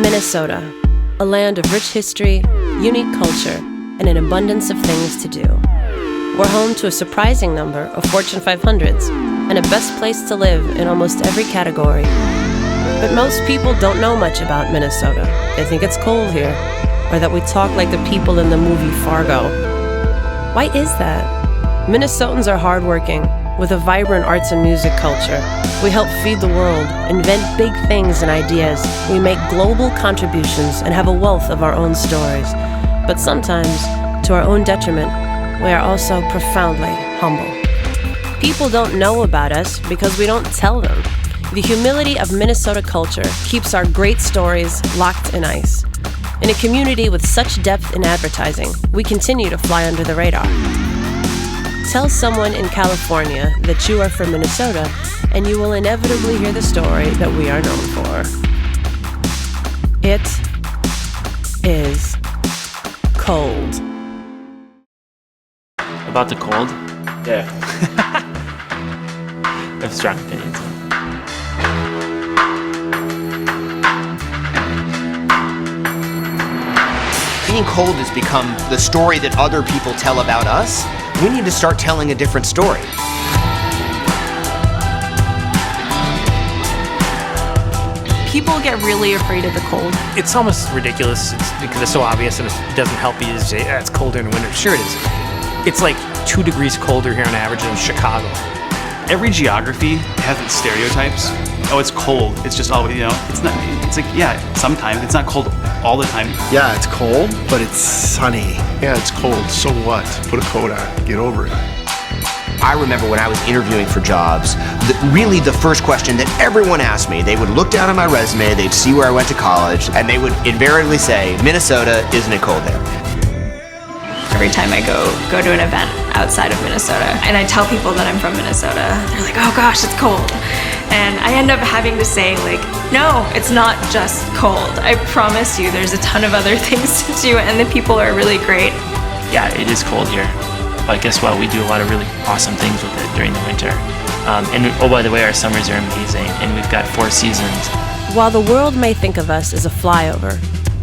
Minnesota, a land of rich history, unique culture, and an abundance of things to do. We're home to a surprising number of Fortune 500s and a best place to live in almost every category. But most people don't know much about Minnesota. They think it's cold here, or that we talk like the people in the movie Fargo. Why is that? Minnesotans are hardworking, with a vibrant arts and music culture. We help feed the world, invent big things and ideas. We make global contributions and have a wealth of our own stories. But sometimes, to our own detriment, we are also profoundly humble. People don't know about us because we don't tell them. The humility of Minnesota culture keeps our great stories locked in ice. In a community with such depth in advertising, we continue to fly under the radar. Tell someone in California that you are from Minnesota, and you will inevitably hear the story that we are known for. It is cold. About the cold? Yeah. I have strong opinions. Being cold has become the story that other people tell about us. We need to start telling a different story. People get really afraid of the cold. It's almost ridiculous because it's so obvious and it doesn't help you to say, it's colder in the winter. Sure it is. It's like 2 degrees colder here on average than Chicago. Every geography has its stereotypes. Oh, it's cold. It's just always, it's not, it's like, yeah, sometimes. It's not cold all the time. Yeah, it's cold, but it's sunny. Yeah, it's cold. So what? Put a coat on. Get over it. I remember when I was interviewing for jobs, really the first question that everyone asked me, they would look down at my resume, they'd see where I went to college, and they would invariably say, Minnesota, isn't it cold there? Every time I go to an event outside of Minnesota and I tell people that I'm from Minnesota, they're like, oh gosh, it's cold. And I end up having to say like, no, it's not just cold. I promise you there's a ton of other things to do and the people are really great. Yeah, it is cold here. But guess what? We do a lot of really awesome things with it during the winter. And oh, by the way, our summers are amazing and we've got 4 seasons. While the world may think of us as a flyover,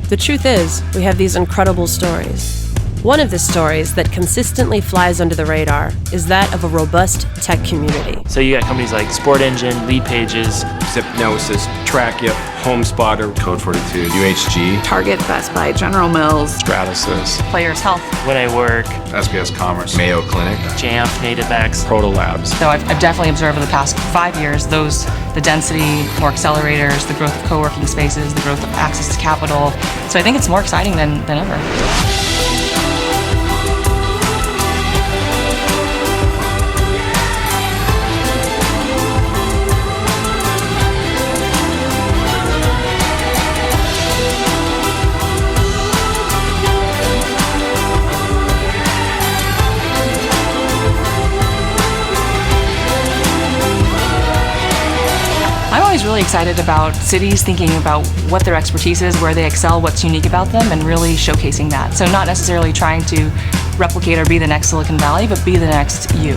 the truth is we have these incredible stories. One of the stories that consistently flies under the radar is that of a robust tech community. So you got companies like Sport Engine, Lead Pages, Zipnosis, Track It, HomeSpotter, Code 42, UHG, Target, Best Buy, General Mills, Stratasys, Players Health. When I Work, SBS Commerce, Mayo Clinic, Jamf, NativeX, Proto Labs. So I've definitely observed over the past 5 years the density, more accelerators, the growth of co-working spaces, the growth of access to capital. So I think it's more exciting than ever. I'm always really excited about cities thinking about what their expertise is, where they excel, what's unique about them, and really showcasing that. So not necessarily trying to replicate or be the next Silicon Valley, but be the next you.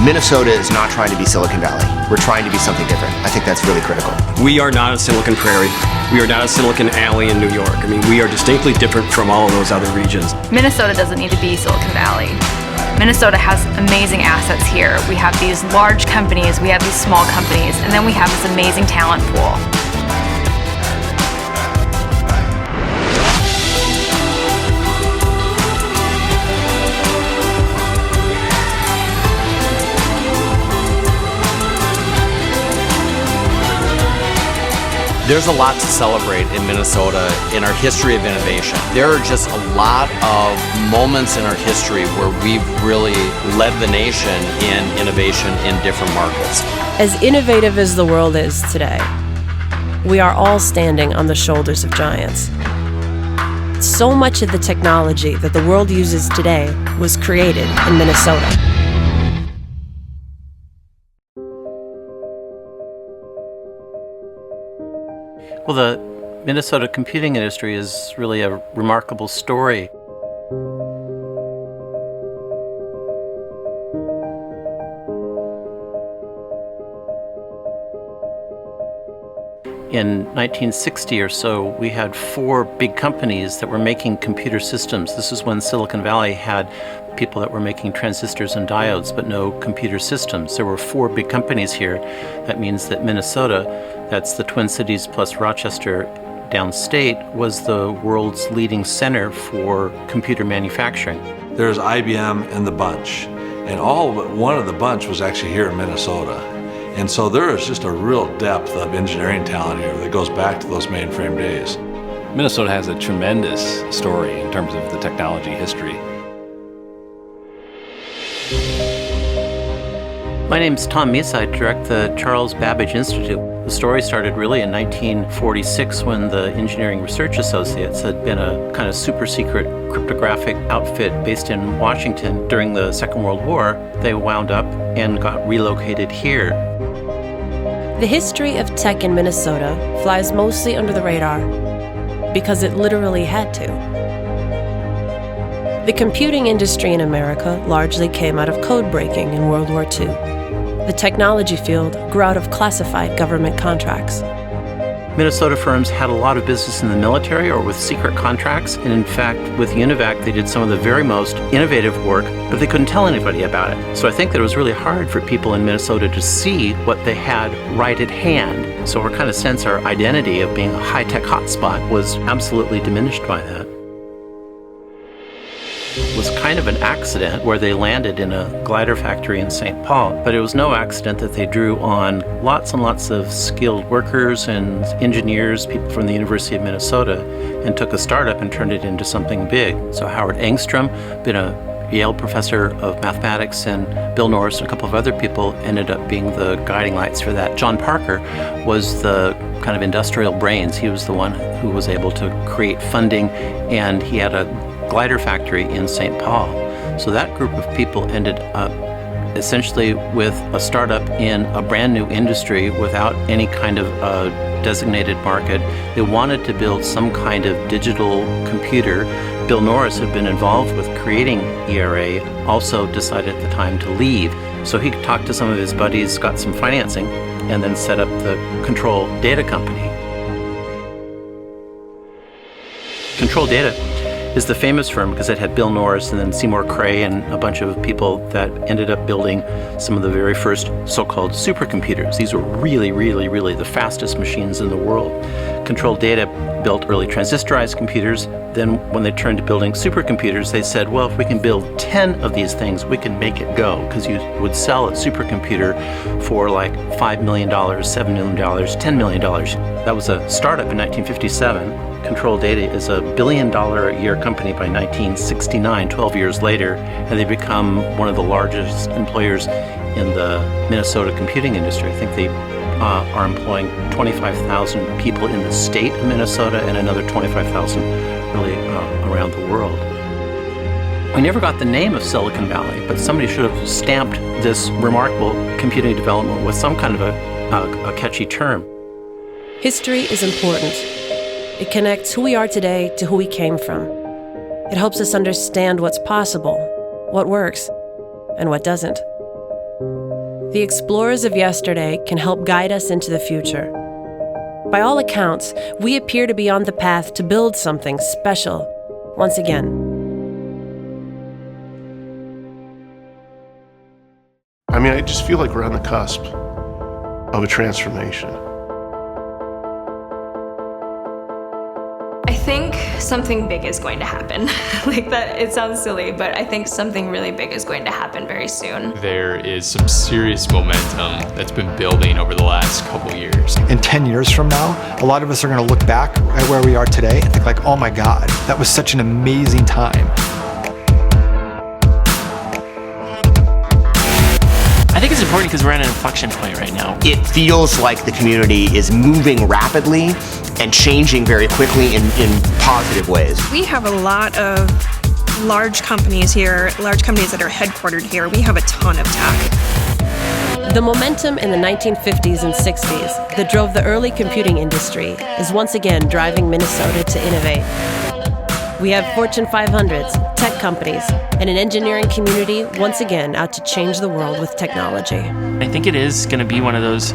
Minnesota is not trying to be Silicon Valley. We're trying to be something different. I think that's really critical. We are not a Silicon Prairie. We are not a Silicon Alley in New York. I mean, we are distinctly different from all of those other regions. Minnesota doesn't need to be Silicon Valley. Minnesota has amazing assets here. We have these large companies, we have these small companies, and then we have this amazing talent pool. There's a lot to celebrate in Minnesota in our history of innovation. There are just a lot of moments in our history where we've really led the nation in innovation in different markets. As innovative as the world is today, we are all standing on the shoulders of giants. So much of the technology that the world uses today was created in Minnesota. Well, the Minnesota computing industry is really a remarkable story. In 1960 or so, we had 4 big companies that were making computer systems. This is when Silicon Valley had people that were making transistors and diodes, but no computer systems. There were 4 big companies here. That means that Minnesota, that's the Twin Cities plus Rochester downstate, was the world's leading center for computer manufacturing. There's IBM and the bunch, and all but one of the bunch was actually here in Minnesota. And so there is just a real depth of engineering talent here that goes back to those mainframe days. Minnesota has a tremendous story in terms of the technology history. My name's Tom Meese. I direct the Charles Babbage Institute. The story started really in 1946 when the Engineering Research Associates had been a kind of super secret cryptographic outfit based in Washington during the Second World War. They wound up and got relocated here. The history of tech in Minnesota flies mostly under the radar because it literally had to. The computing industry in America largely came out of code breaking in World War II. The technology field grew out of classified government contracts. Minnesota firms had a lot of business in the military or with secret contracts, and in fact, with UNIVAC, they did some of the very most innovative work, but they couldn't tell anybody about it. So I think that it was really hard for people in Minnesota to see what they had right at hand. So our kind of sense, our identity of being a high-tech hotspot was absolutely diminished by that. It was kind of an accident where they landed in a glider factory in St. Paul, but it was no accident that they drew on lots and lots of skilled workers and engineers, people from the University of Minnesota, and took a startup and turned it into something big. So Howard Engstrom, been a Yale professor of mathematics, and Bill Norris and a couple of other people ended up being the guiding lights for that. John Parker was the kind of industrial brains. He was the one who was able to create funding, and he had a glider factory in St. Paul. So that group of people ended up essentially with a startup in a brand new industry without any kind of designated market. They wanted to build some kind of digital computer. Bill Norris had been involved with creating ERA, also decided at the time to leave. So he talked to some of his buddies, got some financing, and then set up the Control Data Company. Control Data is the famous firm because it had Bill Norris and then Seymour Cray and a bunch of people that ended up building some of the very first so-called supercomputers. These were really, really, really the fastest machines in the world. Control Data built early transistorized computers. Then when they turned to building supercomputers, they said, well, if we can build 10 of these things, we can make it go, because you would sell a supercomputer for like $5 million, $7 million, $10 million. That was a startup in 1957. Control Data is a $1 billion a year company by 1969, 12 years later, and they become one of the largest employers in the Minnesota computing industry. I think they are employing 25,000 people in the state of Minnesota and another 25,000 really around the world. We never got the name of Silicon Valley, but somebody should have stamped this remarkable computing development with some kind of a catchy term. History is important. It connects who we are today to who we came from. It helps us understand what's possible, what works, and what doesn't. The explorers of yesterday can help guide us into the future. By all accounts, we appear to be on the path to build something special once again. I mean, I just feel like we're on the cusp of a transformation. I think something big is going to happen. Like that, it sounds silly, but I think something really big is going to happen very soon. There is some serious momentum that's been building over the last couple years. In 10 years from now, a lot of us are going to look back at where we are today and think like, oh my God, that was such an amazing time. I think it's important because we're at an inflection point right now. It feels like the community is moving rapidly and changing very quickly in positive ways. We have a lot of large companies here, large companies that are headquartered here. We have a ton of tech. The momentum in the 1950s and 60s that drove the early computing industry is once again driving Minnesota to innovate. We have Fortune 500s, tech companies, and an engineering community once again out to change the world with technology. I think it is going to be one of those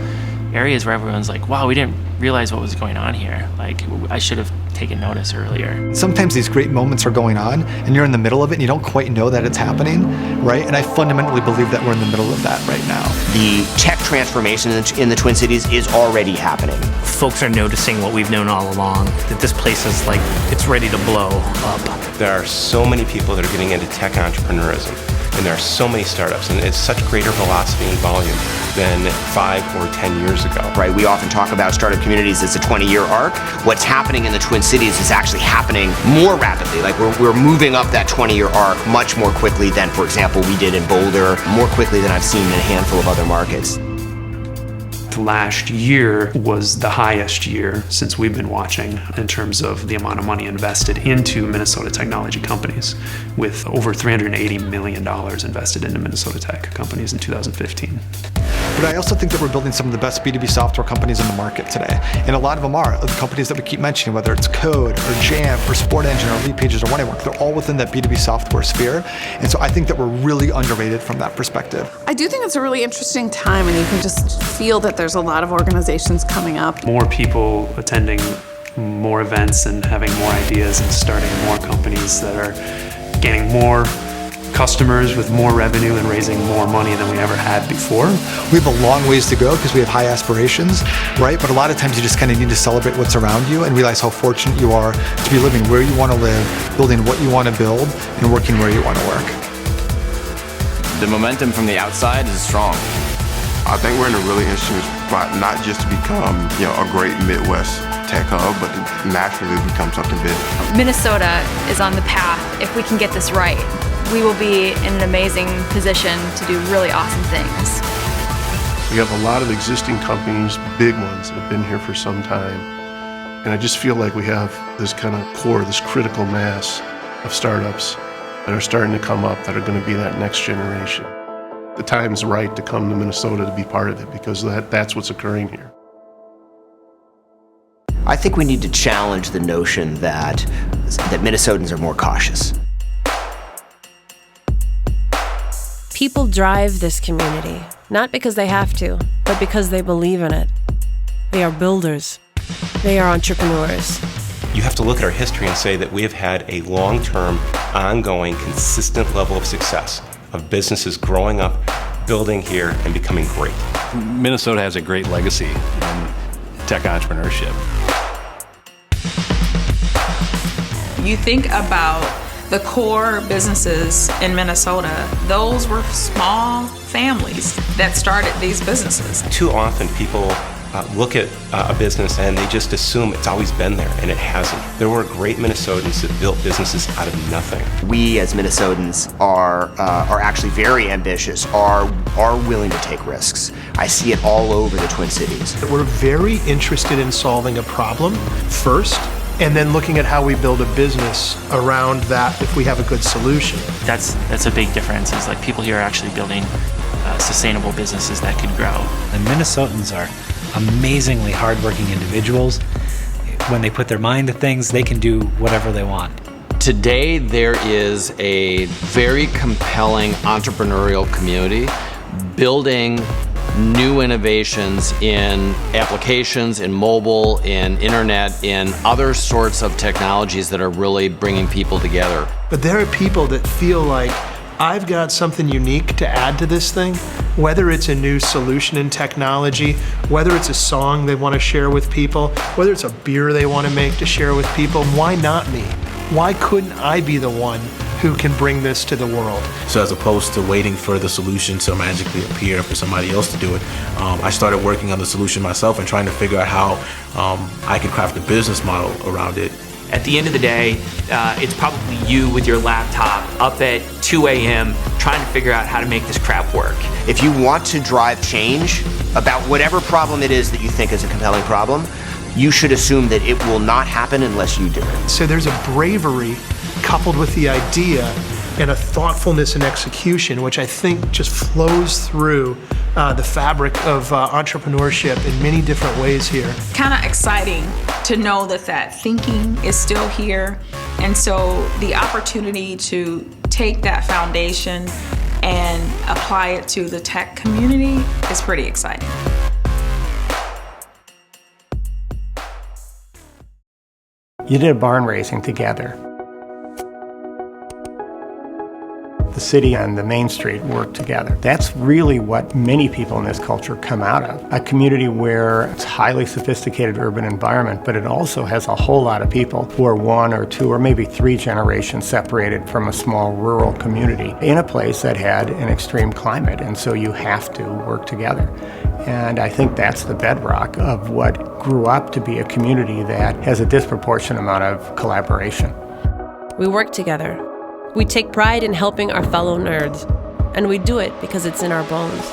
areas where everyone's like, wow, we didn't realize what was going on here. Like, I should have taken notice earlier. Sometimes these great moments are going on and you're in the middle of it and you don't quite know that it's happening, right? And I fundamentally believe that we're in the middle of that right now. The tech transformation in the Twin Cities is already happening. Folks are noticing what we've known all along, that this place is like, it's ready to blow up. There are so many people that are getting into tech entrepreneurism, and there are so many startups, and it's such greater velocity and volume than 5 or 10 years ago. Right, we often talk about startup communities as a 20-year arc. What's happening in the Twin Cities is actually happening more rapidly. Like we're moving up that 20-year arc much more quickly than, for example, we did in Boulder, more quickly than I've seen in a handful of other markets. Last year was the highest year since we've been watching in terms of the amount of money invested into Minnesota technology companies, with over $380 million invested into Minnesota tech companies in 2015. But I also think that we're building some of the best B2B software companies in the market today. And a lot of them are the companies that we keep mentioning, whether it's Code or Jam or Sport Engine or Lead Pages or Wonderwork. They're all within that B2B software sphere. And so I think that we're really underrated from that perspective. I do think it's a really interesting time, and you can just feel that there's a lot of organizations coming up. More people attending more events and having more ideas and starting more companies that are gaining more customers with more revenue and raising more money than we ever had before. We have a long ways to go because we have high aspirations, right? But a lot of times you just kind of need to celebrate what's around you and realize how fortunate you are to be living where you want to live, building what you want to build, and working where you want to work. The momentum from the outside is strong. I think we're in a really interesting spot, not just to become, a great Midwest tech hub, but to naturally become something big. Minnesota is on the path. If we can get this right, we will be in an amazing position to do really awesome things. We have a lot of existing companies, big ones, that have been here for some time. And I just feel like we have this kind of core, this critical mass of startups that are starting to come up that are going to be that next generation. The time's right to come to Minnesota to be part of it because that's what's occurring here. I think we need to challenge the notion that Minnesotans are more cautious. People drive this community, not because they have to, but because they believe in it. They are builders. They are entrepreneurs. You have to look at our history and say that we have had a long-term, ongoing, consistent level of success of businesses growing up, building here, and becoming great. Minnesota has a great legacy in tech entrepreneurship. You think about the core businesses in Minnesota, those were small families that started these businesses. Too often people look at a business and they just assume it's always been there, and it hasn't. There were great Minnesotans that built businesses out of nothing. We as Minnesotans are actually very ambitious, are willing to take risks. I see it all over the Twin Cities. We're very interested in solving a problem first, and then looking at how we build a business around that if we have a good solution. That's a big difference. Is like people here are actually building sustainable businesses that could grow. And Minnesotans are amazingly hardworking individuals. When they put their mind to things, they can do whatever they want. Today, there is a very compelling entrepreneurial community building new innovations in applications, in mobile, in internet, in other sorts of technologies that are really bringing people together. But there are people that feel like, I've got something unique to add to this thing, whether it's a new solution in technology, whether it's a song they want to share with people, whether it's a beer they want to make to share with people. Why not me? Why couldn't I be the one who can bring this to the world? So as opposed to waiting for the solution to magically appear for somebody else to do it, I started working on the solution myself and trying to figure out how I could craft a business model around it. At the end of the day, it's probably you with your laptop up at 2 a.m. trying to figure out how to make this crap work. If you want to drive change about whatever problem it is that you think is a compelling problem, you should assume that it will not happen unless you do it. So there's a bravery coupled with the idea and a thoughtfulness and execution, which I think just flows through the fabric of entrepreneurship in many different ways here. Kind of exciting to know that thinking is still here. And so the opportunity to take that foundation and apply it to the tech community is pretty exciting. You did a barn raising together. The city and the main street work together. That's really what many people in this culture come out of. A community where it's a highly sophisticated urban environment, but it also has a whole lot of people who are 1 or 2 or maybe 3 generations separated from a small rural community in a place that had an extreme climate, and so you have to work together. And I think that's the bedrock of what grew up to be a community that has a disproportionate amount of collaboration. We work together. We take pride in helping our fellow nerds, and we do it because it's in our bones.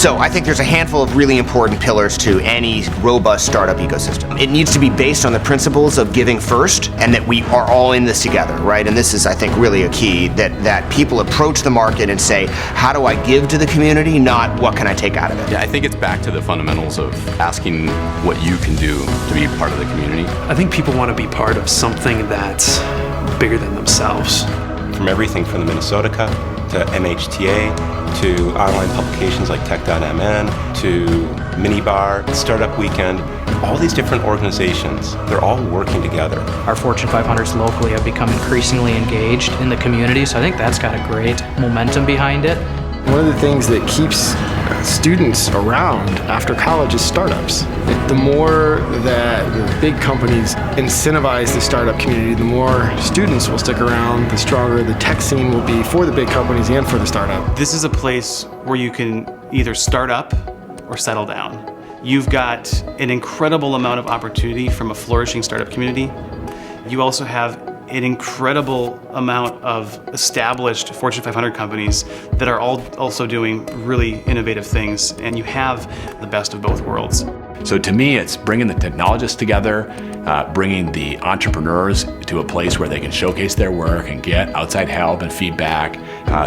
So I think there's a handful of really important pillars to any robust startup ecosystem. It needs to be based on the principles of giving first, and that we are all in this together, right? And this is, I think, really a key, that people approach the market and say, how do I give to the community, not what can I take out of it? Yeah, I think it's back to the fundamentals of asking what you can do to be part of the community. I think people want to be part of something that's bigger than themselves. From everything from the Minnesota Cup to MHTA to online publications like Tech.mn to Minibar, Startup Weekend, all these different organizations, they're all working together. Our Fortune 500s locally have become increasingly engaged in the community, so I think that's got a great momentum behind it. One of the things that keeps students around after college is startups. The more that the big companies incentivize the startup community, the more students will stick around, the stronger the tech scene will be for the big companies and for the startup. This is a place where you can either start up or settle down. You've got an incredible amount of opportunity from a flourishing startup community. You also have an incredible amount of established Fortune 500 companies that are all also doing really innovative things, and you have the best of both worlds. So to me, it's bringing the technologists together, bringing the entrepreneurs to a place where they can showcase their work and get outside help and feedback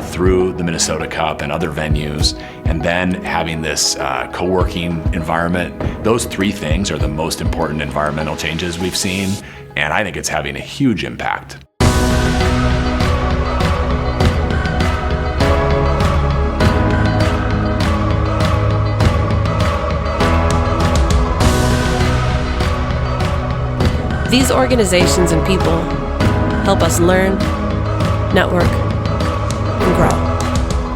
through the Minnesota Cup and other venues, and then having this co-working environment. Those 3 things are the most important environmental changes we've seen, and I think it's having a huge impact. These organizations and people help us learn, network, and grow.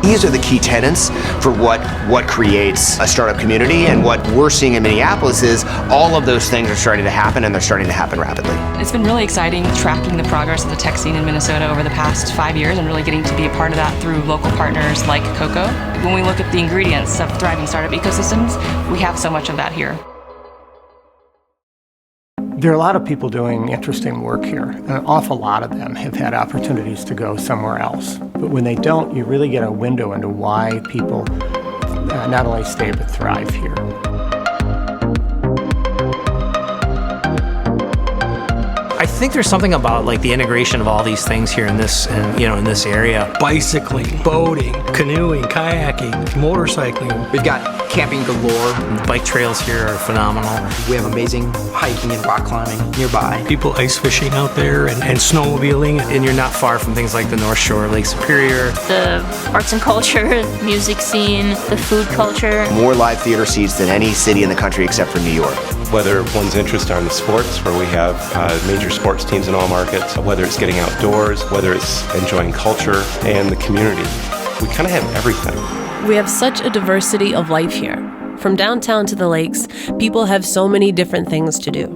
These are the key tenets for what creates a startup community, and what we're seeing in Minneapolis is all of those things are starting to happen, and they're starting to happen rapidly. It's been really exciting tracking the progress of the tech scene in Minnesota over the past 5 years, and really getting to be a part of that through local partners like Coco. When we look at the ingredients of thriving startup ecosystems, we have so much of that here. There are a lot of people doing interesting work here, and an awful lot of them have had opportunities to go somewhere else. But when they don't, you really get a window into why people not only stay but thrive here. I think there's something about like the integration of all these things here in this, in this area. Bicycling, boating, canoeing, kayaking, motorcycling. We've got camping galore. The bike trails here are phenomenal. We have amazing hiking and rock climbing nearby. People ice fishing out there and snowmobiling. And you're not far from things like the North Shore, Lake Superior. The arts and culture, music scene, the food culture. More live theater seats than any city in the country except for New York. Whether one's interested in the sports, where we have major sports teams in all markets, whether it's getting outdoors, whether it's enjoying culture and the community. We kind of have everything. We have such a diversity of life here. From downtown to the lakes, people have so many different things to do.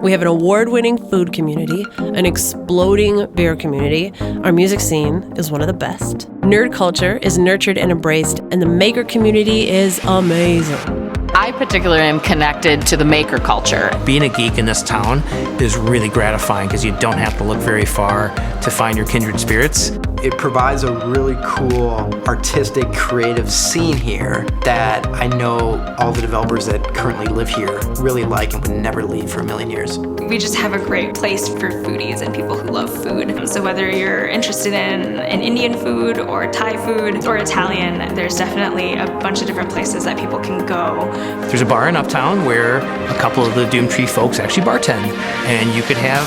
We have an award-winning food community, an exploding beer community. Our music scene is one of the best. Nerd culture is nurtured and embraced, and the maker community is amazing. I particularly am connected to the maker culture. Being a geek in this town is really gratifying because you don't have to look very far to find your kindred spirits. It provides a really cool, artistic, creative scene here that I know all the developers that currently live here really like and would never leave for a million years. We just have a great place for foodies and people who love food. So whether you're interested in an Indian food or Thai food or Italian, there's definitely a bunch of different places that people can go. There's a bar in Uptown where a couple of the DocuMNtary folks actually bartend, and you could have,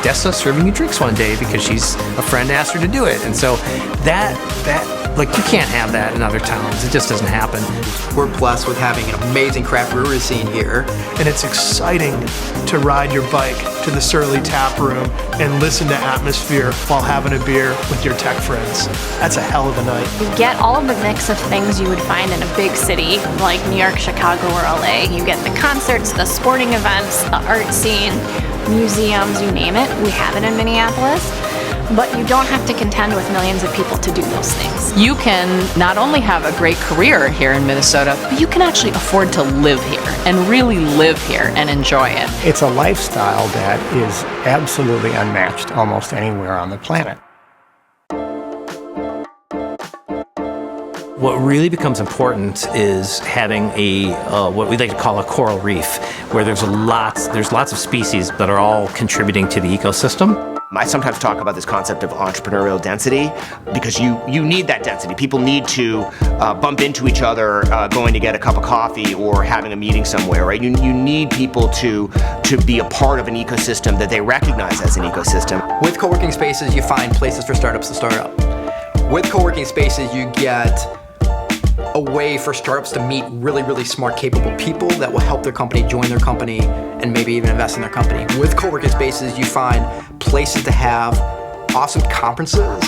Dessa serving you drinks one day because a friend asked her to do it. And so that Like, you can't have that in other towns. It just doesn't happen. We're blessed with having an amazing craft brewery scene here. And it's exciting to ride your bike to the Surly Tap Room and listen to Atmosphere while having a beer with your tech friends. That's a hell of a night. You get all of the mix of things you would find in a big city like New York, Chicago, or LA. You get the concerts, the sporting events, the art scene, museums, you name it. We have it in Minneapolis. But you don't have to contend with millions of people to do those things. You can not only have a great career here in Minnesota, but you can actually afford to live here and really live here and enjoy it. It's a lifestyle that is absolutely unmatched almost anywhere on the planet. What really becomes important is having a what we like to call a coral reef, where there's lots of species that are all contributing to the ecosystem. I sometimes talk about this concept of entrepreneurial density because you need that density. People need to bump into each other going to get a cup of coffee or having a meeting somewhere, right? You need people to be a part of an ecosystem that they recognize as an ecosystem. With co-working spaces, you find places for startups to start up. With co-working spaces, you get a way for startups to meet really, really smart, capable people that will help their company, join their company, and maybe even invest in their company. With co-working spaces, you find places to have awesome conferences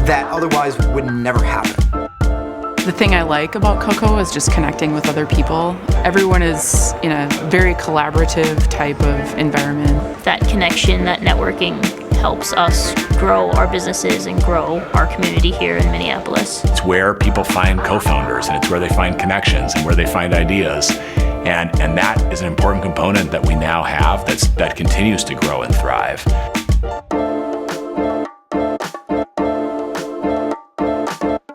that otherwise would never happen. The thing I like about Coco is just connecting with other people. Everyone is in a very collaborative type of environment. That connection, that networking helps us grow our businesses and grow our community here in Minneapolis. It's where people find co-founders, and it's where they find connections and where they find ideas. And that is an important component that we now have that continues to grow and thrive.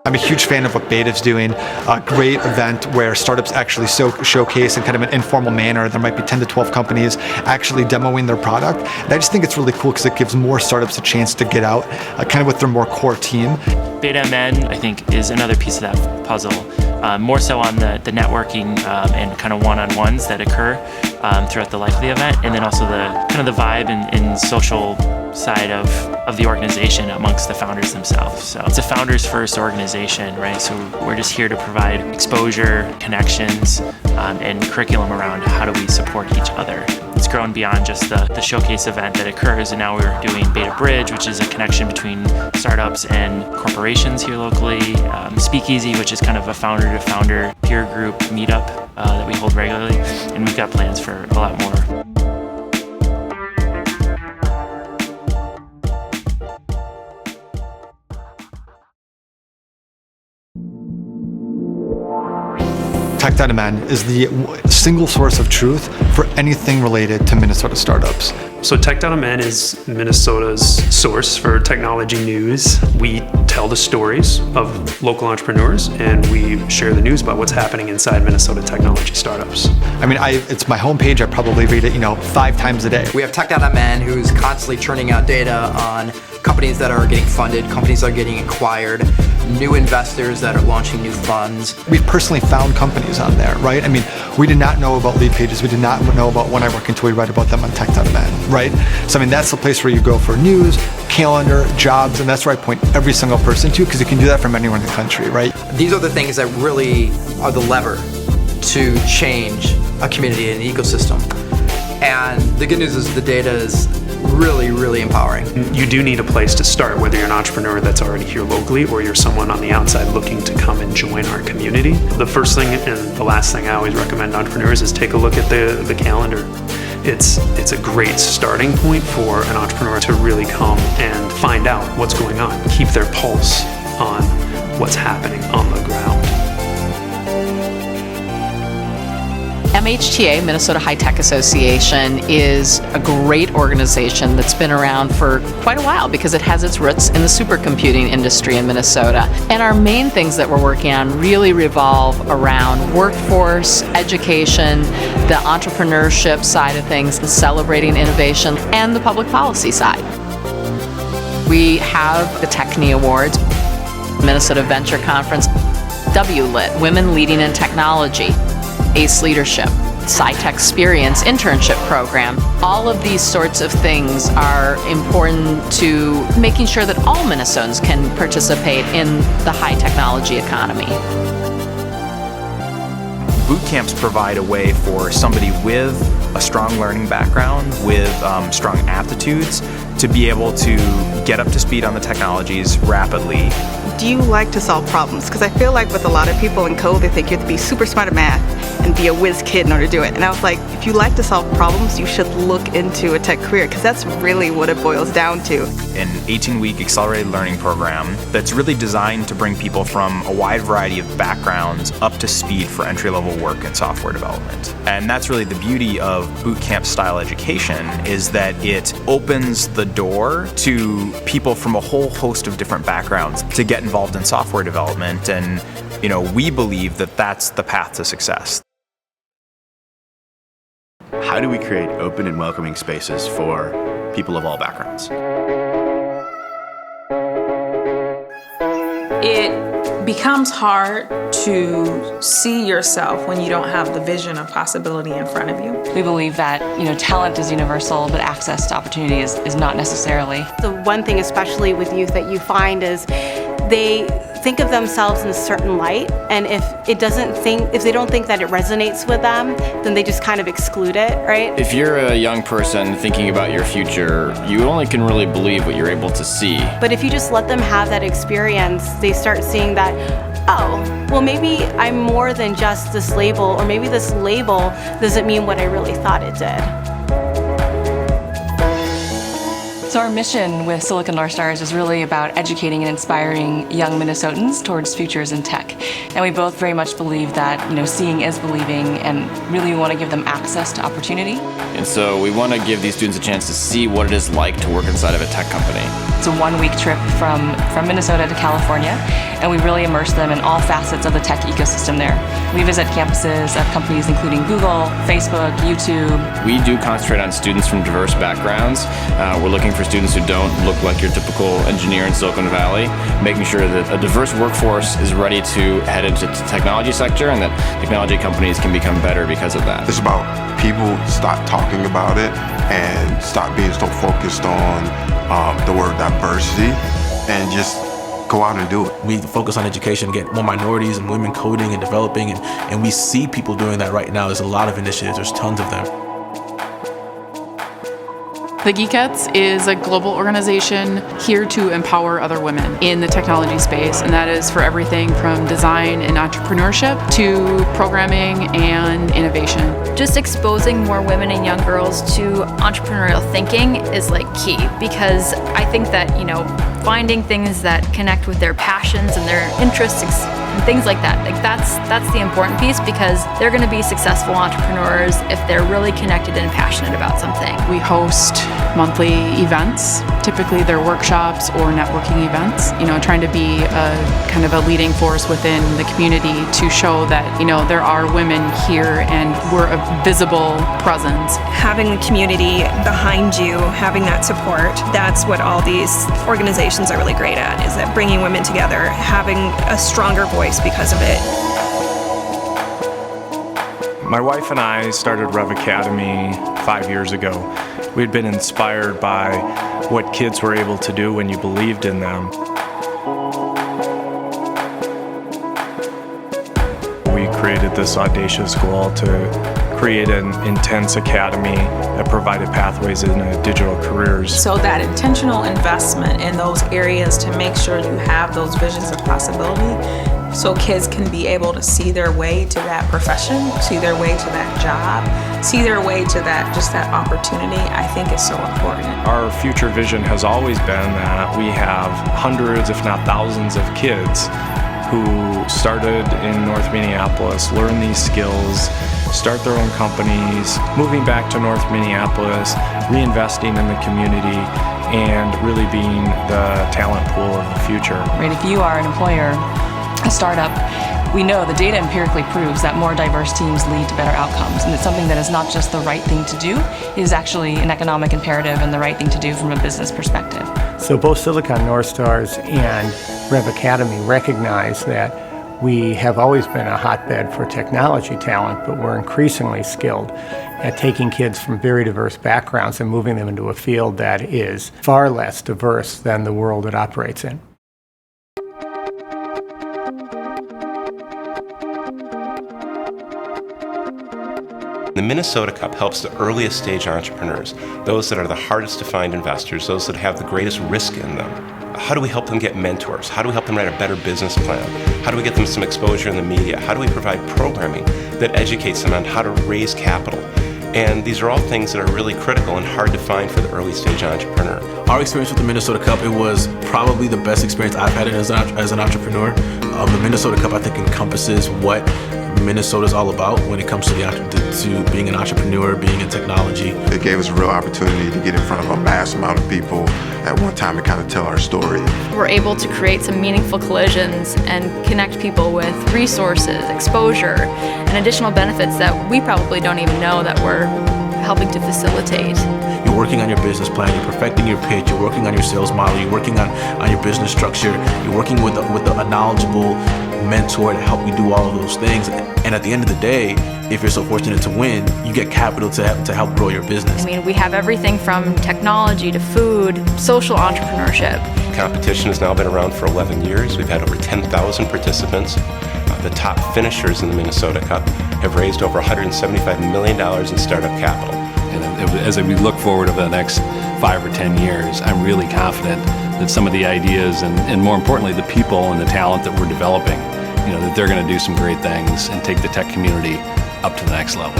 I'm a huge fan of what Beta's doing. A great event where startups actually showcase in kind of an informal manner. There might be 10 to 12 companies actually demoing their product. And I just think it's really cool because it gives more startups a chance to get out kind of with their more core team. BetaMN, I think, is another piece of that puzzle. More so on the networking and kind of one-on-ones that occur throughout the life of the event, and then also the kind of the vibe and social side of the organization amongst the founders themselves. So it's a founders first organization, right? So we're just here to provide exposure, connections, and curriculum around how do we support each other. It's grown beyond just the showcase event that occurs, and now we're doing Beta Bridge, which is a connection between startups and corporations here locally, Speakeasy, which is kind of a founder-to-founder peer group meetup that we hold regularly, and we've got plans for a lot more. Tech.mn is the single source of truth for anything related to Minnesota startups. So Tech.mn is Minnesota's source for technology news. We tell the stories of local entrepreneurs and we share the news about what's happening inside Minnesota technology startups. I mean, it's my homepage. I probably read it, 5 times a day. We have Tech.mn who's constantly churning out data on companies that are getting funded, companies that are getting acquired, new investors that are launching new funds. We've personally found companies on there, right? I mean, we did not know about lead pages. We did not know about When I Work until we read about them on Tech.mn, right? So I mean, that's the place where you go for news, calendar, jobs, and that's where I point every single person to because you can do that from anywhere in the country, right? These are the things that really are the lever to change a community and an ecosystem. And the good news is the data is really, really empowering. You do need a place to start, whether you're an entrepreneur that's already here locally or you're someone on the outside looking to come and join our community. The first thing and the last thing I always recommend to entrepreneurs is take a look at the calendar. It's a great starting point for an entrepreneur to really come and find out what's going on, keep their pulse on what's happening on the ground. MHTA, Minnesota High Tech Association, is a great organization that's been around for quite a while because it has its roots in the supercomputing industry in Minnesota. And our main things that we're working on really revolve around workforce, education, the entrepreneurship side of things, the celebrating innovation, and the public policy side. We have the Techne Awards, Minnesota Venture Conference, WLIT, Women Leading in Technology, ACE Leadership, SciTech Experience internship program. All of these sorts of things are important to making sure that all Minnesotans can participate in the high technology economy. Boot camps provide a way for somebody with a strong learning background, with strong aptitudes, to be able to get up to speed on the technologies rapidly. Do you like to solve problems? Because I feel like with a lot of people in code, they think you have to be super smart at math and be a whiz kid in order to do it. And I was like, if you like to solve problems, you should look into a tech career, because that's really what it boils down to. An 18-week accelerated learning program that's really designed to bring people from a wide variety of backgrounds up to speed for entry-level work in software development. And that's really the beauty of boot camp style education, is that it opens the door to people from a whole host of different backgrounds to get involved in software development. And we believe that that's the path to success. How do we create open and welcoming spaces for people of all backgrounds? It becomes hard to see yourself when you don't have the vision of possibility in front of you. We believe that talent is universal, but access to opportunity is not necessarily. The one thing, especially with youth, that you find is they think of themselves in a certain light, and if they don't think that it resonates with them, then they just kind of exclude it, right? If you're a young person thinking about your future, you only can really believe what you're able to see. But if you just let them have that experience, they start seeing that, oh, well, maybe I'm more than just this label, or maybe this label doesn't mean what I really thought it did. So our mission with Silicon North Stars is really about educating and inspiring young Minnesotans towards futures in tech. And we both very much believe that, seeing is believing, and really want to give them access to opportunity. And so we want to give these students a chance to see what it is like to work inside of a tech company. It's a one-week trip from Minnesota to California, and we really immerse them in all facets of the tech ecosystem there. We visit campuses of companies including Google, Facebook, YouTube. We do concentrate on students from diverse backgrounds. We're looking for students who don't look like your typical engineer in Silicon Valley, making sure that a diverse workforce is ready to head into the technology sector, and that technology companies can become better because of that. It's about people stop talking about it and stop being so focused on the word diversity, and just go out and do it. We focus on education, get more minorities and women coding and developing, and we see people doing that right now. There's a lot of initiatives, there's tons of them. The Geekettes is a global organization here to empower other women in the technology space, and that is for everything from design and entrepreneurship to programming and innovation. Just exposing more women and young girls to entrepreneurial thinking is key, because I think that, finding things that connect with their passions and their interests and things like that, that's the important piece, because they're going to be successful entrepreneurs if they're really connected and passionate about something. We host monthly events, typically they're workshops or networking events, trying to be a leading force within the community to show that, there are women here and we're a visible presence. Having the community behind you, having that support, that's what all these organizations are really great at, is that bringing women together, having a stronger voice because of it. My wife and I started Rev Academy 5 years ago. We'd been inspired by what kids were able to do when you believed in them. We created this audacious goal to create an intense academy that provided pathways into digital careers. So that intentional investment in those areas to make sure you have those visions of possibility, so kids can be able to see their way to that profession, see their way to that job, see their way to that opportunity, I think is so important. Our future vision has always been that we have hundreds, if not thousands, of kids who started in North Minneapolis, learn these skills, start their own companies, moving back to North Minneapolis, reinvesting in the community, and really being the talent pool of the future. Right, if you are an employer, a startup, we know the data empirically proves that more diverse teams lead to better outcomes, and it's something that is not just the right thing to do, it is actually an economic imperative and the right thing to do from a business perspective. So both Silicon North Stars and Rev Academy recognize that We have always been a hotbed for technology talent, but we're increasingly skilled at taking kids from very diverse backgrounds and moving them into a field that is far less diverse than the world it operates in. The Minnesota Cup helps the earliest stage entrepreneurs, those that are the hardest to find investors, those that have the greatest risk in them. How do we help them get mentors? How do we help them write a better business plan? How do we get them some exposure in the media? How do we provide programming that educates them on how to raise capital? And these are all things that are really critical and hard to find for the early stage entrepreneur. Our experience with the Minnesota Cup, it was probably the best experience I've had as an entrepreneur. The Minnesota Cup, I think, encompasses what Minnesota's all about when it comes to being an entrepreneur, being in technology. It gave us a real opportunity to get in front of a mass amount of people at one time and kind of tell our story. We're able to create some meaningful collisions and connect people with resources, exposure, and additional benefits that we probably don't even know that we're helping to facilitate. You're working on your business plan, you're perfecting your pitch, you're working on your sales model, you're working on your business structure, you're working with a knowledgeable mentor to help you do all of those things. And at the end of the day, if you're so fortunate to win, you get capital to help grow your business. I mean, we have everything from technology to food, social entrepreneurship. Competition has now been around for 11 years. We've had over 10,000 participants. The top finishers in the Minnesota Cup have raised over $175 million in startup capital. And as we look forward over the next 5 or 10 years, I'm really confident that some of the ideas and more importantly, the people and the talent that we're developing, that they're going to do some great things and take the tech community up to the next level.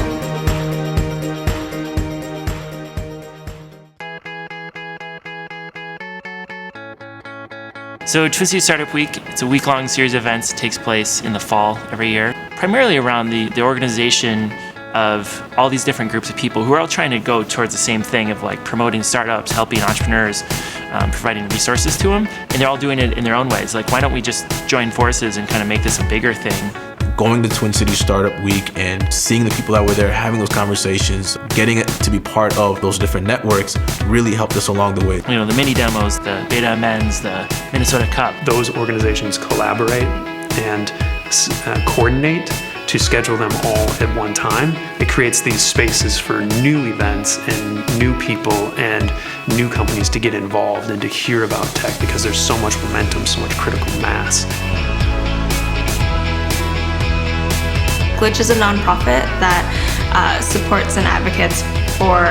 So Twin Cities Startup Week, it's a week-long series of events that takes place in the fall every year, primarily around the organization of all these different groups of people who are all trying to go towards the same thing of like promoting startups, helping entrepreneurs, providing resources to them, and they're all doing it in their own ways. Like, why don't we just join forces and kind of make this a bigger thing? Going to Twin Cities Startup Week and seeing the people that were there, having those conversations, getting it to be part of those different networks really helped us along the way. The mini demos, the beta amends, the Minnesota Cup. Those organizations collaborate and coordinate to schedule them all at one time. It creates these spaces for new events and new people and new companies to get involved and to hear about tech because there's so much momentum, so much critical mass. Glitch is a nonprofit that supports and advocates for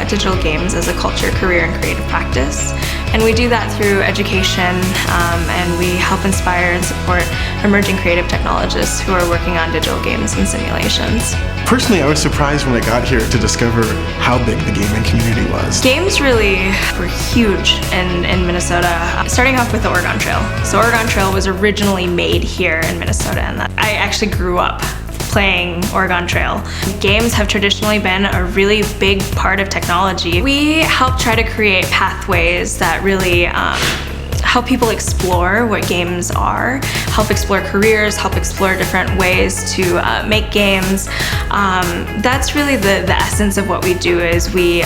digital games as a culture, career, and creative practice. And we do that through education, and we help inspire and support emerging creative technologists who are working on digital games and simulations. Personally, I was surprised when I got here to discover how big the gaming community was. Games really were huge in Minnesota, starting off with the Oregon Trail. So Oregon Trail was originally made here in Minnesota, and I actually grew up playing Oregon Trail. Games have traditionally been a really big part of technology. We help try to create pathways that really help people explore what games are, help explore careers, help explore different ways to make games. That's really the essence of what we do is we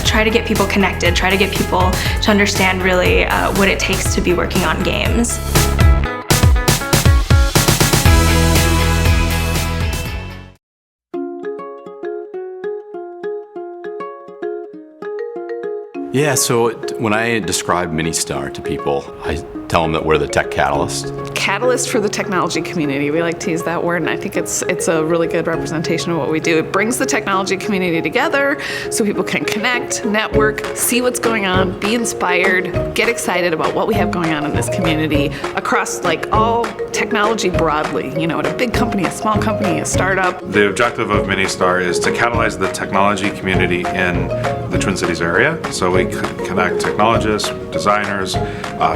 try to get people connected, try to get people to understand really what it takes to be working on games. Yeah, so when I describe Ministar to people, I tell them that we're the tech catalyst. Catalyst for the technology community. We like to use that word, and I think it's a really good representation of what we do. It brings the technology community together so people can connect, network, see what's going on, be inspired, get excited about what we have going on in this community across like all technology broadly. At a big company, a small company, a startup. The objective of Ministar is to catalyze the technology community in the Twin Cities area. So we connect technologists, designers,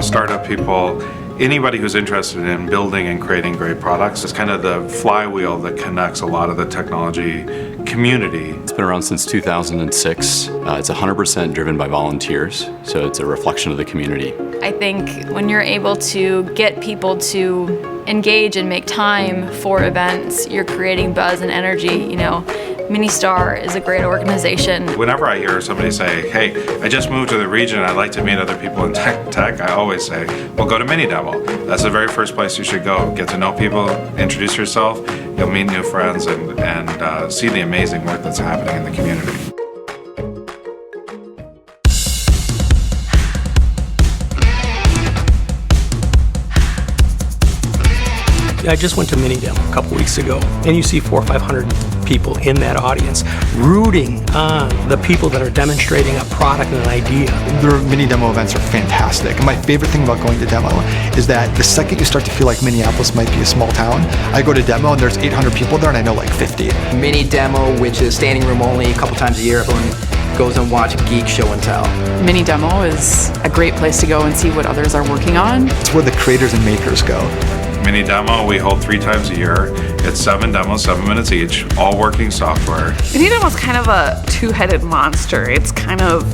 startup people, anybody who's interested in building and creating great products. It's kind of the flywheel that connects a lot of the technology community. It's been around since 2006. It's 100% driven by volunteers, so it's a reflection of the community. I think when you're able to get people to engage and make time for events, you're creating buzz and energy. Ministar is a great organization. Whenever I hear somebody say, hey, I just moved to the region, I'd like to meet other people in tech, I always say, well, go to Mini Demo. That's the very first place you should go. Get to know people, introduce yourself, you'll meet new friends, and see the amazing work that's happening in the community. I just went to Mini Demo a couple weeks ago, and you see 400 or 500 people in that audience rooting on the people that are demonstrating a product and an idea. Their Mini Demo events are fantastic. And my favorite thing about going to Demo is that the second you start to feel like Minneapolis might be a small town, I go to Demo and there's 800 people there and I know like 50. Mini Demo, which is standing room only, a couple times a year, everyone goes and watch Geek Show and Tell. Mini Demo is a great place to go and see what others are working on. It's where the creators and makers go. Mini Demo we hold 3 times a year. It's 7 demos, 7 minutes each, all working software. Mini Demo is kind of a two-headed monster. It's kind of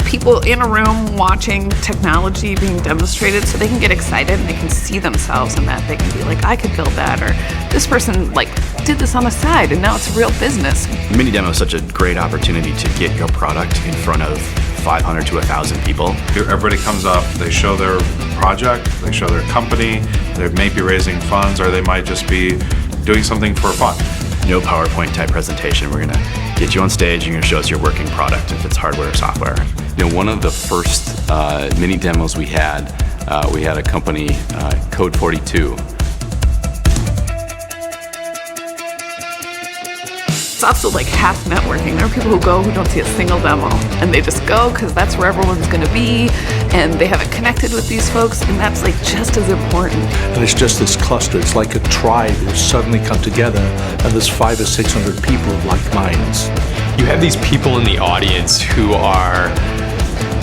people in a room watching technology being demonstrated so they can get excited and they can see themselves in that. They can be like, I could build that, or this person like did this on the side and now it's a real business. Mini Demo is such a great opportunity to get your product in front of 500 to 1,000 people. Everybody comes up, they show their project, they show their company, they may be raising funds, or they might just be doing something for fun. No PowerPoint type presentation. We're gonna get you on stage, you're gonna show us your working product, if it's hardware or software. You know, one of the first mini demos we had a company, Code 42. It's also like half networking. There are people who go who don't see a single demo, and they just go because that's where everyone's going to be, and they haven't connected with these folks, and that's like just as important. And it's just this cluster. It's like a tribe who suddenly come together, and there's 500 or 600 people of like minds. You have these people in the audience who are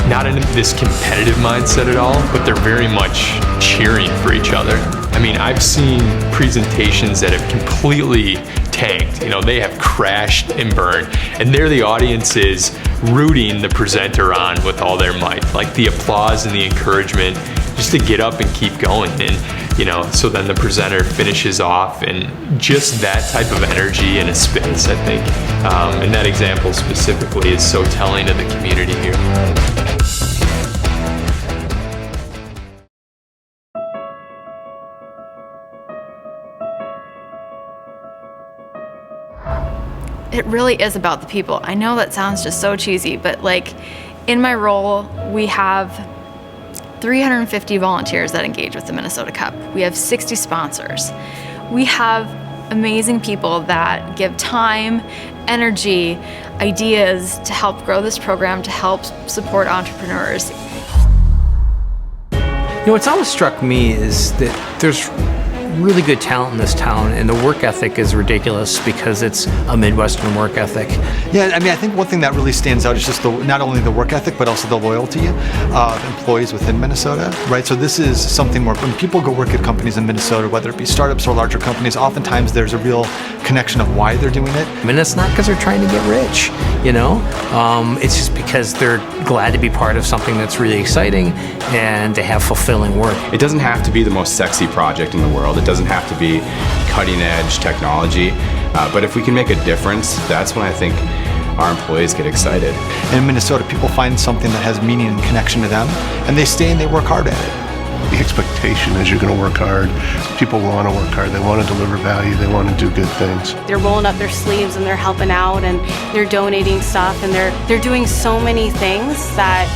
not in this competitive mindset at all, but they're very much cheering for each other. I mean, I've seen presentations that have completely tanked. You know, they have crashed and burned, and there the audience is rooting the presenter on with all their might, like the applause and the encouragement just to get up and keep going. And you know, so then the presenter finishes off, and just that type of energy in a space, I think, and that example specifically is so telling of the community here. It really is about the people. I know that sounds just so cheesy, but like in my role, we have 350 volunteers that engage with the Minnesota Cup. We have 60 sponsors. We have amazing people that give time, energy, ideas to help grow this program, to help support entrepreneurs. You know, what's always struck me is that there's really good talent in this town, and the work ethic is ridiculous because it's a Midwestern work ethic. Yeah, I mean, I think one thing that really stands out is just not only the work ethic, but also the loyalty of employees within Minnesota, right? So this is something where when people go work at companies in Minnesota, whether it be startups or larger companies, oftentimes there's a real connection of why they're doing it. I mean, it's not because they're trying to get rich, you know? It's just because they're glad to be part of something that's really exciting and to have fulfilling work. It doesn't have to be the most sexy project in the world. It doesn't have to be cutting edge technology, but if we can make a difference, that's when I think our employees get excited. In Minnesota, people find something that has meaning and connection to them, and they stay and they work hard at it. The expectation is you're going to work hard. People want to work hard. They want to deliver value. They want to do good things. They're rolling up their sleeves and they're helping out and they're donating stuff and they're doing so many things that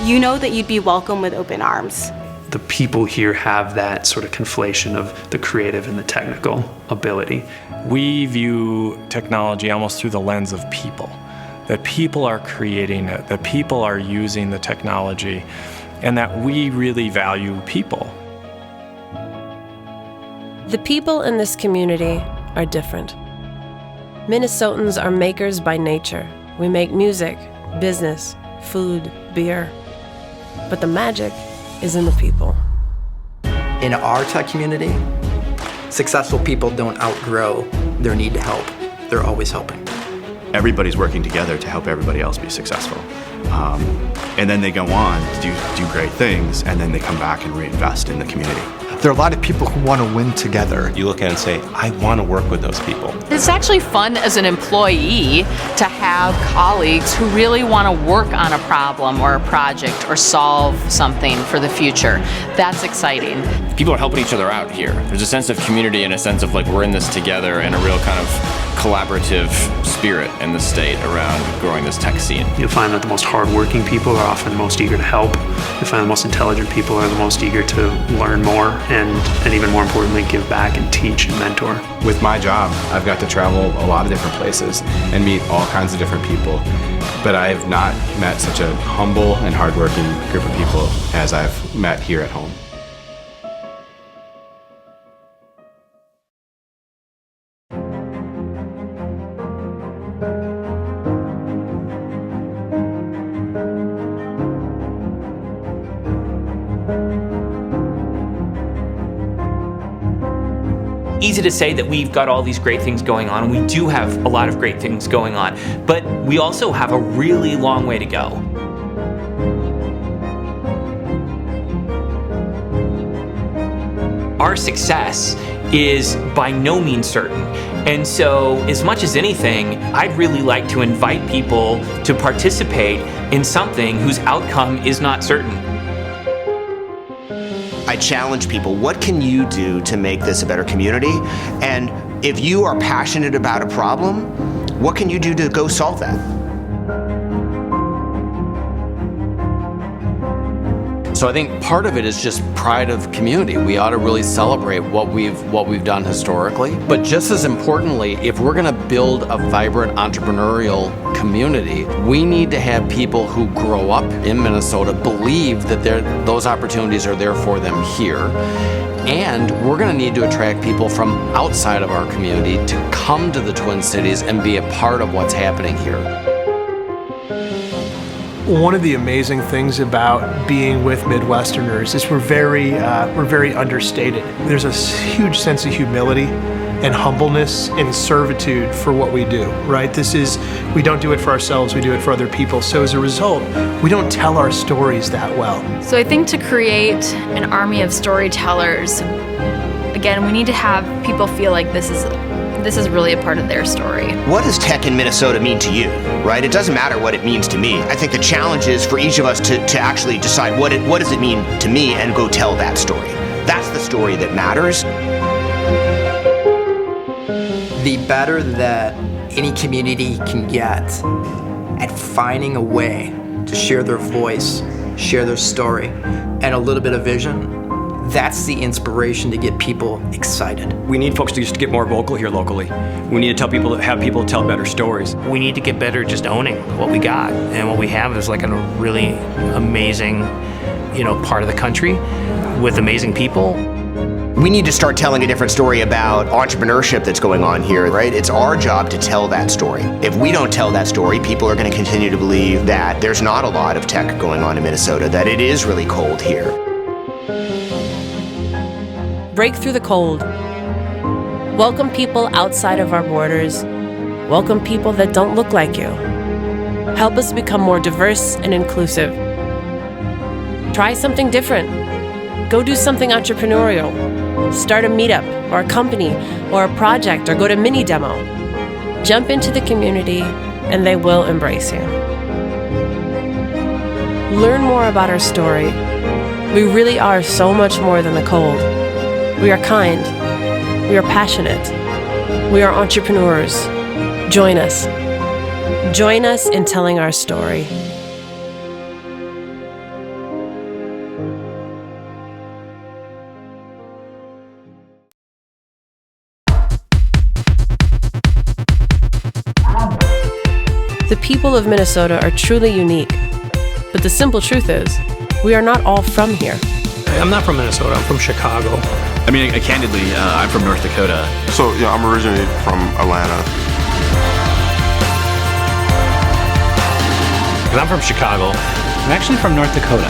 you know that you'd be welcome with open arms. The people here have that sort of conflation of the creative and the technical ability. We view technology almost through the lens of people, that people are creating it, that people are using the technology, and that we really value people. The people in this community are different. Minnesotans are makers by nature. We make music, business, food, beer. But the magic is in the people. In our tech community, successful people don't outgrow their need to help. They're always helping. Everybody's working together to help everybody else be successful. And then they go on to do great things, and then they come back and reinvest in the community. there are a lot of people who want to win together. You look at it and say, I want to work with those people. It's actually fun as an employee to have colleagues who really want to work on a problem or a project or solve something for the future. That's exciting. People are helping each other out here. There's a sense of community and a sense of like we're in this together and a real kind of collaborative spirit in the state around growing this tech scene. You'll find that the most hardworking people are often the most eager to help. You'll find the most intelligent people are the most eager to learn more and even more importantly, give back and teach and mentor. With my job, I've got to travel a lot of different places and meet all kinds of different people. But I have not met such a humble and hardworking group of people as I've met here at home. Easy to say that we've got all these great things going on, and we do have a lot of great things going on, but we also have a really long way to go. Our success is by no means certain, and so as much as anything, I'd really like to invite people to participate in something whose outcome is not certain. I challenge people, what can you do to make this a better community? And if you are passionate about a problem, what can you do to go solve that? So I think part of it is just pride of community. We ought to really celebrate what we've done historically. But just as importantly, if we're going to build a vibrant entrepreneurial community, we need to have people who grow up in Minnesota believe that those opportunities are there for them here. And we're going to need to attract people from outside of our community to come to the Twin Cities and be a part of what's happening here. One of the amazing things about being with Midwesterners is we're very understated. There's a huge sense of humility and humbleness and servitude for what we do, right? We don't do it for ourselves, we do it for other people. So as a result, we don't tell our stories that well. So I think to create an army of storytellers, again, we need to have people feel like this is really a part of their story. What does tech in Minnesota mean to you, right? It doesn't matter what it means to me. I think the challenge is for each of us to actually decide what does it mean to me and go tell that story. That's the story that matters. The better that any community can get at finding a way to share their voice, share their story, and a little bit of vision, that's the inspiration to get people excited. We need folks to just get more vocal here locally. We need to have people tell better stories. We need to get better at just owning what we got, and what we have is like a really amazing, part of the country with amazing people. We need to start telling a different story about entrepreneurship that's going on here, right? It's our job to tell that story. If we don't tell that story, people are going to continue to believe that there's not a lot of tech going on in Minnesota, that it is really cold here. Break through the cold. Welcome people outside of our borders. Welcome people that don't look like you. Help us become more diverse and inclusive. Try something different. Go do something entrepreneurial. Start a meetup or a company or a project or go to mini demo. Jump into the community and they will embrace you. Learn more about our story. We really are so much more than the cold. We are kind. We are passionate. We are entrepreneurs. Join us. Join us in telling our story. The people of Minnesota are truly unique. But the simple truth is, we are not all from here. I'm not from Minnesota, I'm from Chicago. I mean, candidly, I'm from North Dakota. So, yeah, I'm originally from Atlanta. I'm from Chicago. I'm actually from North Dakota.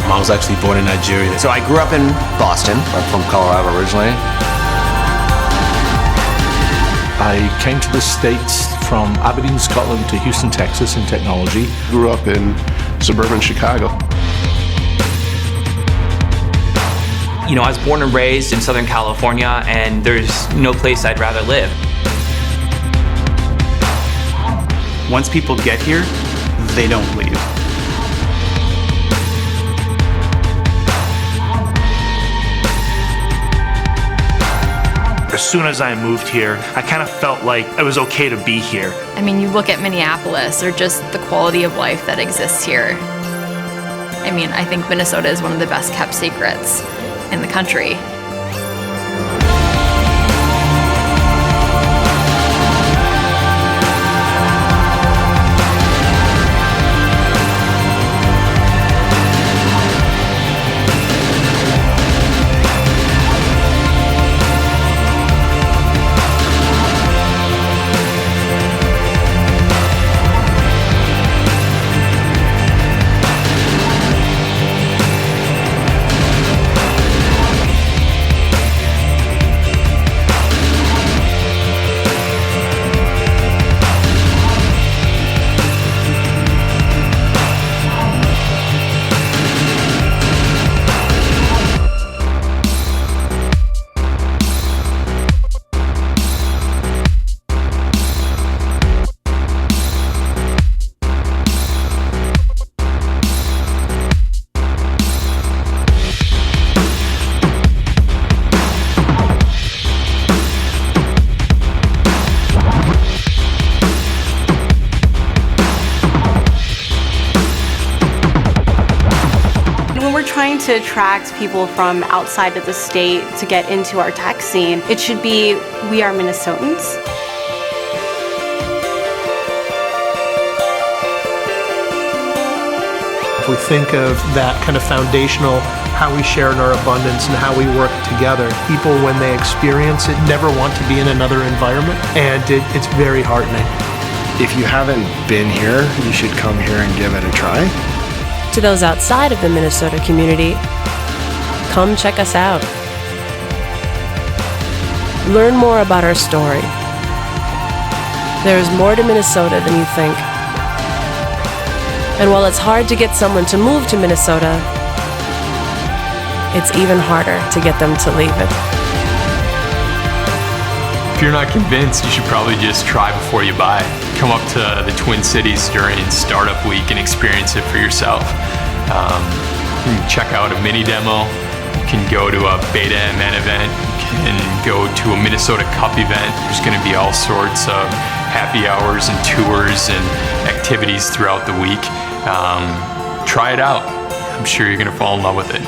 I was actually born in Nigeria. So I grew up in Boston. I'm from Colorado originally. I came to the States from Aberdeen, Scotland to Houston, Texas in technology. Grew up in suburban Chicago. You know, I was born and raised in Southern California, and there's no place I'd rather live. Once people get here, they don't leave. As soon as I moved here, I kind of felt like it was okay to be here. I mean, you look at Minneapolis, or just the quality of life that exists here. I mean, I think Minnesota is one of the best kept secrets in the country. Trying to attract people from outside of the state to get into our tech scene, it should be, we are Minnesotans. If we think of that kind of foundational, how we share in our abundance and how we work together, people, when they experience it, never want to be in another environment, and it's very heartening. If you haven't been here, you should come here and give it a try. To those outside of the Minnesota community, come check us out. Learn more about our story. There is more to Minnesota than you think. And while it's hard to get someone to move to Minnesota, it's even harder to get them to leave it. If you're not convinced, you should probably just try before you buy. Come up to the Twin Cities during Startup Week and experience it for yourself. You can check out a mini demo. You can go to a Beta MN event. You can go to a Minnesota Cup event. There's going to be all sorts of happy hours and tours and activities throughout the week. Try it out. I'm sure you're going to fall in love with it.